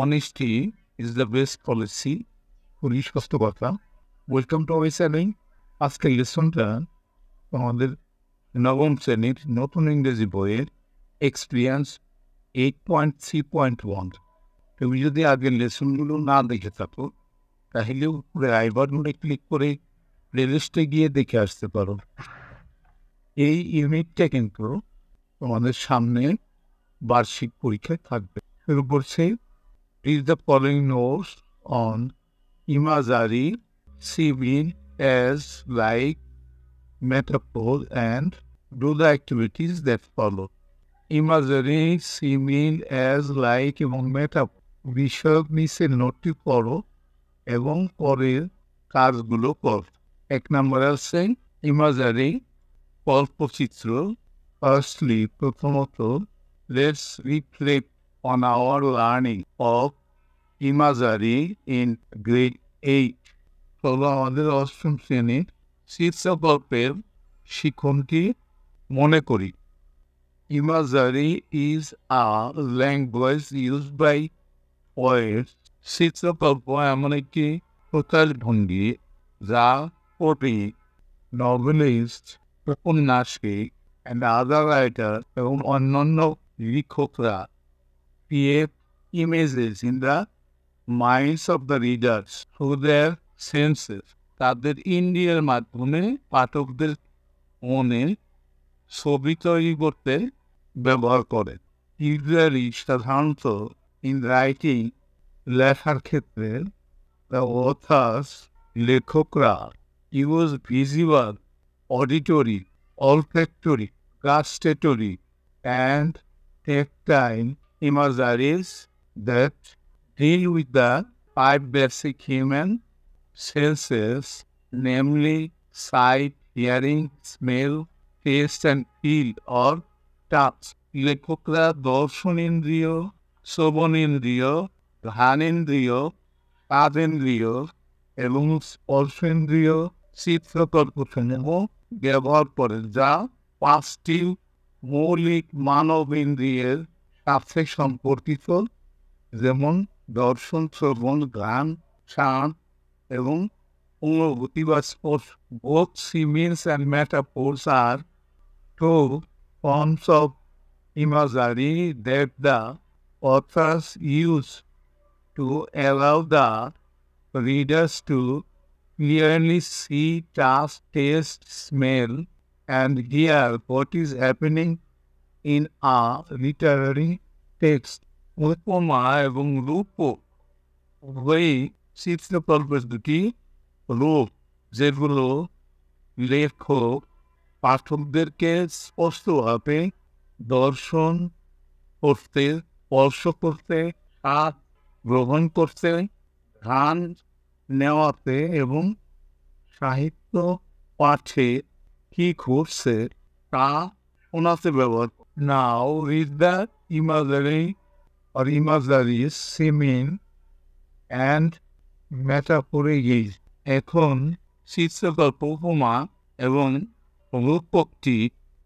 Honesty is the best policy. খুবই সত্য কথা। Welcome to our channel. আজকের লেসনটা আমাদের নবম শ্রেণীর নতুন ইংরেজি বইয়ের এক্সপিরিয়েন্স 8.3.1। তুমি যদি আগের লেসনগুলো না দেখে থাকো তাহলে উপরে আই বাটনে ক্লিক করে প্লেলিস্টে গিয়ে দেখে আসতে পারো। এই ইউনিটটা কিন্তু তোমাদের সামনে বার্ষিক পরীক্ষায় থাকবে। শুরু করছে Read the following notes on imagery, seen as like metaphor, and do the activities that follow. Imagery, seen as like এবং metaphor বিষয়ক নিচে নোটটি পড়ো এবং পরের কাজগুলো কর। 1 নম্বরে আছে ইমাজারি কল্পচিত্র। ফার্স্টলি প্রথমত let's reflect on our learning of imagery in grade 8 হলো আমাদের অষ্টম শ্রেণীর শীর্ষগল্পের শিক্ষণটি মনে করি। Imagery is a language used by poets. শীর্ষগল্প এমন একটি প্রকাশভঙ্গি যা কবি, নভেলিস্ট, উপন্যাসিক and other writers এবং অন্যান্য লেখকরা create images in the minds of the readers through their senses. তাদের ইন্দ্রিয়ের মাধ্যমে পাঠকদের মনে ছবি তৈরি করতে ব্যবহার করে। ইউজুয়ালি সাধারণত ইন রাইটিং লেখার ক্ষেত্রে the authors লেখকরা use visual, auditory, olfactory, gustatory, and tactile imageries that deal with the 5 basic human senses, namely sight, hearing, smell, taste, and feel or touch. লেখকরা দর্শনেন্দ্রিয়, শ্রবণেন্দ্রিয়, ঘ্রাণেন্দ্রিয়, স্বাদেন্দ্রিয় এবং স্পর্শেন্দ্রিয় চিত্রকল্পসমূহ ব্যবহার করেন, যা 5টি মৌলিক মানব ইন্দ্রিয়ের সাথে সম্পর্কিত, যেমন দর্শন, শ্রবণ, ঘ্রাণ, শান এবং অনুভূতি বা স্পর্শ। Both similes and metaphors are two forms of imagery that the authors use to allow the readers to clearly see, touch, taste, smell, and hear what is happening in a literary text. উপমা এবং রূপক উভয়ই চিত্রকল্পের দুটি রূপ, যেগুলো লেখক পাঠকদেরকে স্পষ্টভাবে দর্শন করতে, স্পর্শ করতে, স্বাদ গ্রহণ করতে, ঘ্রাণ নেওয়াতে এবং সাহিত্য পাঠে কি ঘটছে তা শোনাতে ব্যবহার করে। Now read the imagery or imageries, seen and metaphorically. এখন চিত্রকল্প, উপমা এবং রূপকটি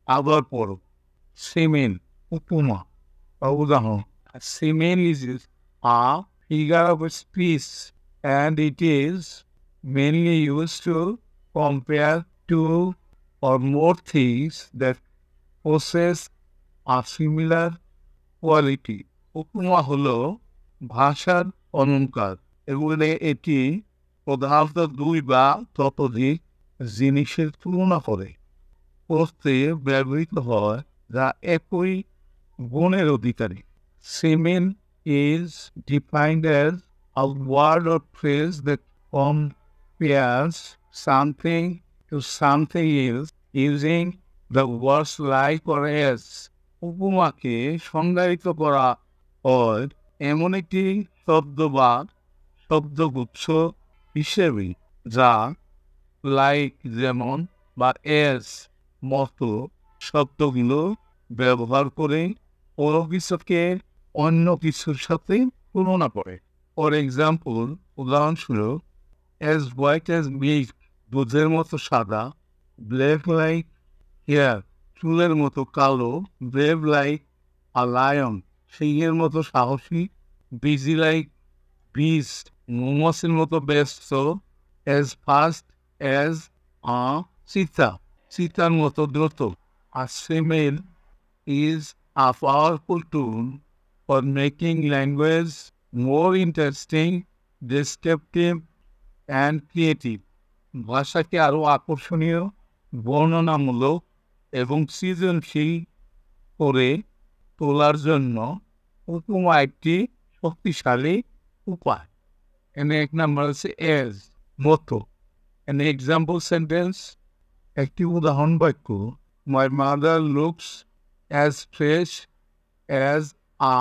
আবার পড়ো। Seen, উপমা বা উদাহরণ। Seen is a figure of speech and it is mainly used to compare two or more things that possess a similar quality. উপমা হলো ভাষার অলংকার। এগুলো এটি প্রধানত 2 বা ততোধিক জিনিসের তুলনা করে করতে ব্যবহৃত হয় যা একই গুণের অধিকারী। Seen is defined as a word or phrase that compares something to something else using the words like or as. উপমাকে সংজ্ঞায়িত করা হয় এমন একটি শব্দ বা শব্দগুচ্ছ হিসেবে যা লাইক যেমন বা এস মতো শব্দগুলো ব্যবহার করে কোনো কিছুকে অন্য কিছুর সাথে তুলনা করে। ফর এক্সাম্পল, উদাহরণস্বরূপ, as white as milk, দুধের মতো সাদা, black like hair, চুলের মতো কালো, brave like a lion, সিংহের মতো সাহসী, busy like beast, মোমোসের মতো ব্যস্ত, as fast as a cheetah, চিতার মতো দ্রুত। A simile is a powerful tool for making language more interesting, descriptive, and creative. ভাষাকে আরও আকর্ষণীয়, বর্ণনামূলক এবং সৃজনশীল করে তোলার জন্য উপমা একটি শক্তিশালী উপায়। এক নাম্বার হচ্ছে এজ, মতো। এক্সাম্পল সেন্টেন্স, একটি উদাহরণ বাক্য, my mother looks as fresh as a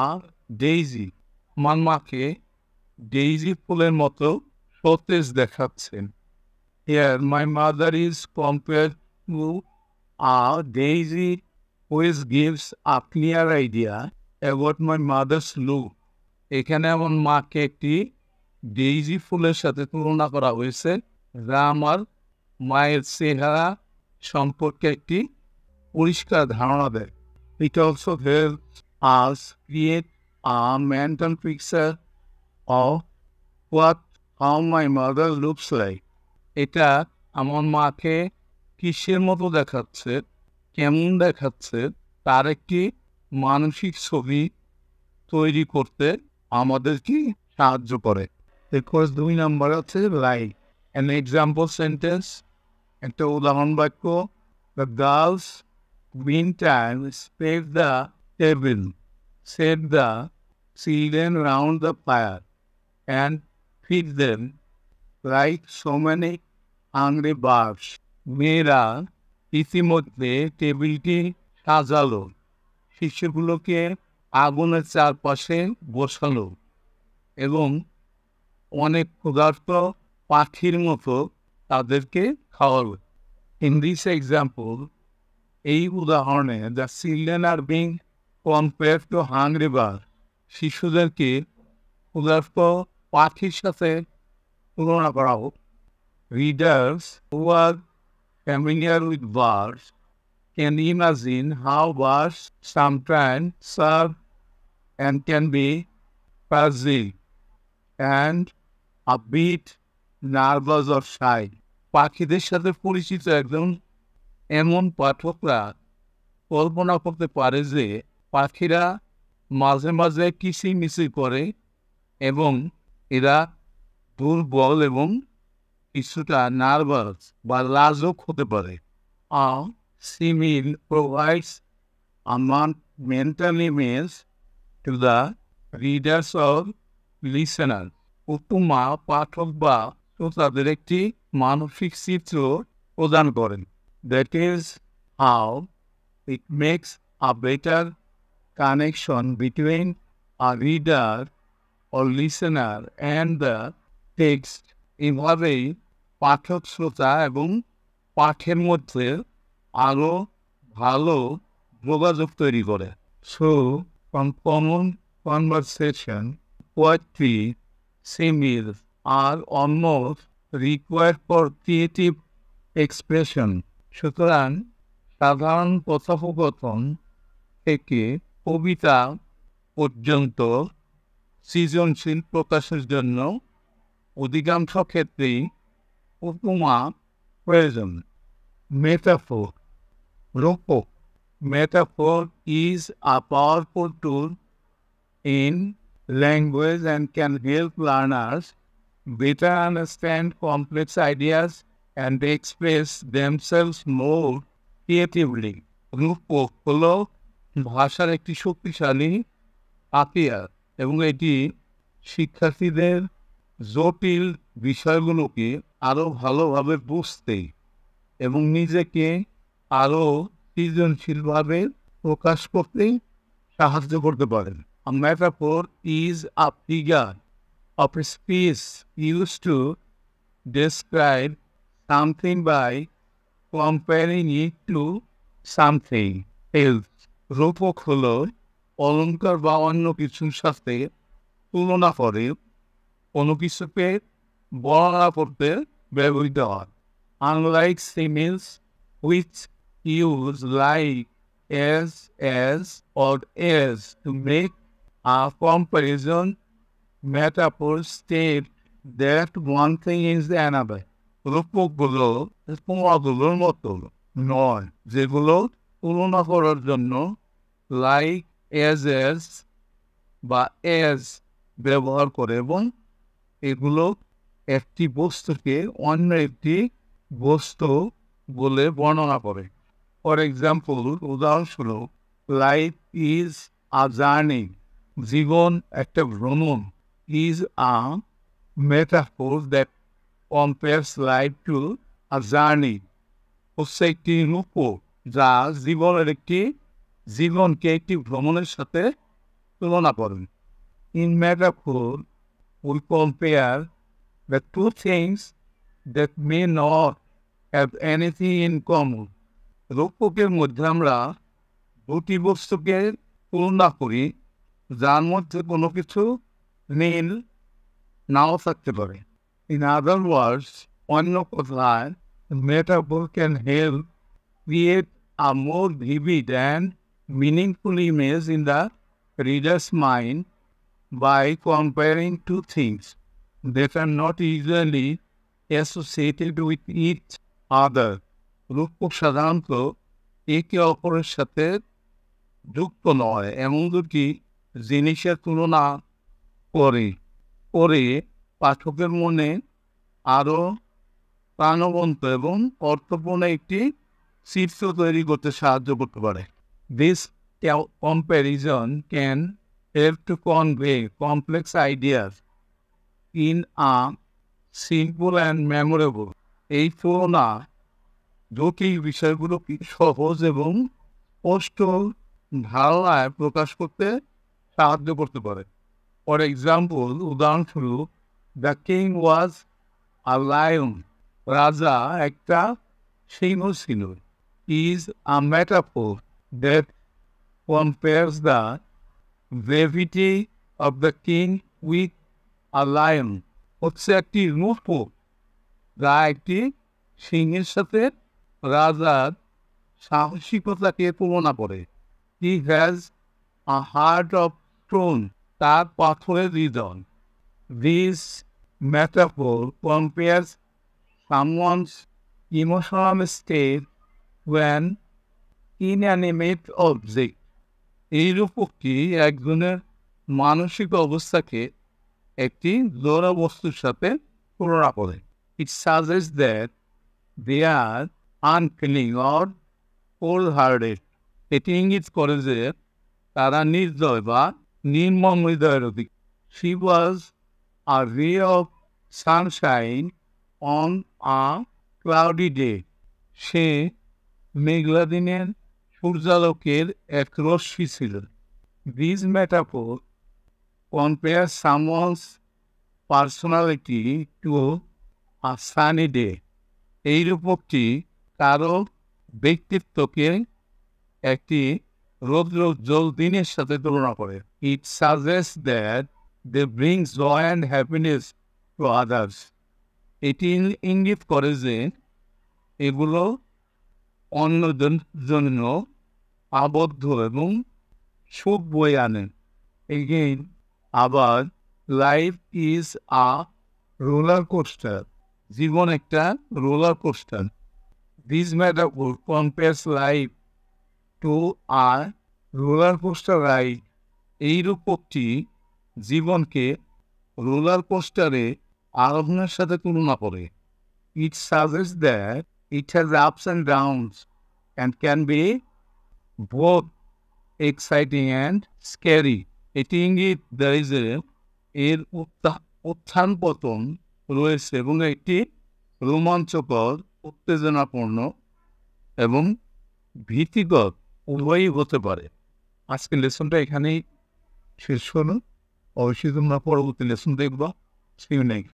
daisy. আমার মাকে ডেইজি ফুলের মতো সতেজ দেখাচ্ছেন। Here, my mother is compared to a daisy, which gives a clear idea about my mother's look. এখানে আমার মাকে একটি ডেইজি ফুলের সাথে তুলনা করা হয়েছে, যা আমার মায়ের চেহারা সম্পর্কে একটি পরিষ্কার ধারণা দেয়। It also helps us create a mental picture of how my mother looks like. এটা আমার মাকে কিসের মতো দেখাচ্ছে, কেমন দেখাচ্ছে তার একটি মানসিক ছবি তৈরি করতে আমাদেরকে সাহায্য করে। এরপর 2 নাম্বার হচ্ছে লাইক। এক্সাম্পল সেন্টেন্স, একটা উদাহরণ বাক্য, the girls meantime spread the table, set the children round the fire and feed them like so many hungry birds. মেয়েরা ইতিমধ্যে টেবিলটি সাজালো, শিশুগুলোকে আগুনের চারপাশে বসালো এবং অনেক ক্ষুধার্ত পাখির মতো তাদেরকে খাওয়ালো। ইন দিস এক্সাম্পল, এই উদাহরণে the children are being compare to hungry bird, শিশুদেরকে ক্ষুধার্ত পাখির সাথে তুলনা করা হোক। Readers who are familiar with birds can imagine how birds sometimes serve and can be fuzzy and a bit nervous or shy. পাখিদের সাথে পরিচিত একজন এমন পাঠকরা কল্পনা করতে পারে যে পাখিরা মাঝে মাঝে কিচিরমিচির করে এবং এরা দুর্বল এবং কিছুটা নার্ভাস বা লাজুক হতে পারে। সিমিল provides a mental image to the readers or listeners. উপমা পাঠক বা শ্রোতাদের একটি মানসিক চিত্র প্রদান করেন। That is how it makes a better connection between a reader or listener and the text. এভাবেই পাঠক, শ্রোতা এবং পাঠের মধ্যে আরও ভালো যোগাযোগ তৈরি করে। So, from common conversation, poetry, similes are almost required for creative expression. সুতরাং সাধারণ কথোপকথন থেকে কবিতা পর্যন্ত সৃজনশীল প্রকাশের জন্য অধিকাংশ ক্ষেত্রেই উপমা প্রয়োজন। Metaphor, Rupak. Metaphor is a powerful tool in language and can help learners better understand complex ideas and express themselves more creatively. রূপক হলো ভাষার একটি শক্তিশালী হাতিয়ার এবং এটি শিক্ষার্থীদের জটিল বিষয়গুলোকে আরও ভালোভাবে বুঝতে এবং নিজেকে আরও সৃজনশীলভাবে প্রকাশ করতে সাহায্য করতে পারেন। A metaphor is a figure of speech used to describe something by comparing it to something else. রূপক হলো অলঙ্কার বা অন্য কিছুর সাথে তুলনা করে কোনো কিছুকে বর্ণনা করতে ব্যবহৃত হয়। Unlike similes, which use like, as, or as to make a comparison, metaphors state that one thing is another. রূপকগুলো উপমাগুলোর মতো নয়, যেগুলো তুলনা করার জন্য লাইক এজ বা এজ ব্যবহার করে এবং এগুলো একটি বস্তুকে অন্য একটি বস্তু বলে বর্ণনা করে। ফর এক্সাম্পল, উদাহরণস্বরূপ, লাইফ ইজ আ জার্নি, জীবন একটা ভ্রমণ। Is a metaphor that compares life to a journey হচ্ছে একটি রূপক যা জীবনকে একটি ভ্রমণের সাথে তুলনা করেন। In metaphor we compare the two things that may not have anything in common. রূপকের মধ্যে আমরা দুটি বস্তুকে তুলনা করি যার মধ্যে কোনো কিছু মিল নাও থাকতে পারে। In other words, অন্য কথায়, metaphor can help create a more vivid and meaningful image in the reader's mind by comparing two things that are not usually associated with each other. রূপক সাধারণত একে অপরের সাথে যুক্ত নয় এমন দুটি জিনিসের তুলনা করে পাঠকের মনে আরও প্রাণবন্ত এবং অর্থপূর্ণ একটি চিত্র তৈরি করতে সাহায্য করতে পারে। This comparison can help to convey complex ideas in a simple and memorable. এই তুলনা জটিল বিষয়গুলোকে সহজ এবং স্পষ্ট ধারণায় প্রকাশ করতে সাহায্য করতে পারে। ফর এক্সাম্পল, উদাহরণস্বরূপ, the king was a lion, রাজা একটা সিংহ ছিল। Is a metaphor that compares the brevity of the king with a lion হচ্ছে একটি রূপক যা একটি সিংহের সাথে রাজার সাহসিকতাকে তুলনা করে। He has a heart of stone, তার পাথরের হৃদয়। This metaphor compares someone's emotional state when inanimate object. এই রূপকটি একজনের মানসিক অবস্থাকে একটি জড় বস্তুর সাথে তুলনা করে। It suggests that they are unfeeling or cold-hearted. এটি ইঙ্গিত করে যে তারা নির্দয় বা নির্মম হৃদয়ের অধিক। She was a ray of sunshine on a cloudy day. সে মেঘলা দিনের সূর্যালোকের এক রশ্মি ছিল। This metaphor compares someone's personality to a sunny day. এই রূপকটি কারো ব্যক্তিত্বকে একটি রৌদ্রোজ্জ্বল দিনের সাথে তুলনা করে। It suggests that they bring joy and happiness to others. এটি ইঙ্গিত করে যে এগুলো অন্যদের জন্য আবদ্ধ এবং সুখ বয়ে আনে। Again, আবার, life is a roller coaster, জীবন একটা roller coaster. This metaphor compares life to a roller coaster ride. এই রূপকটি জীবনকে রোলার কোস্টারে আরোহণের সাথে তুলনা করে। It suggests that it has ups and downs and can be both exciting and scary. এটি ইঙ্গিত দেয় যে এর উত্থান পতন রয়েছে এবং একটি রোমাঞ্চকর, উত্তেজনাপূর্ণ এবং ভীতিকর উভয়ই হতে পারে। আজকের লেসনটা এখানেই শেষ হলো। অবশ্যই তোমরা পরবর্তী লেসন দেখবা। See you next.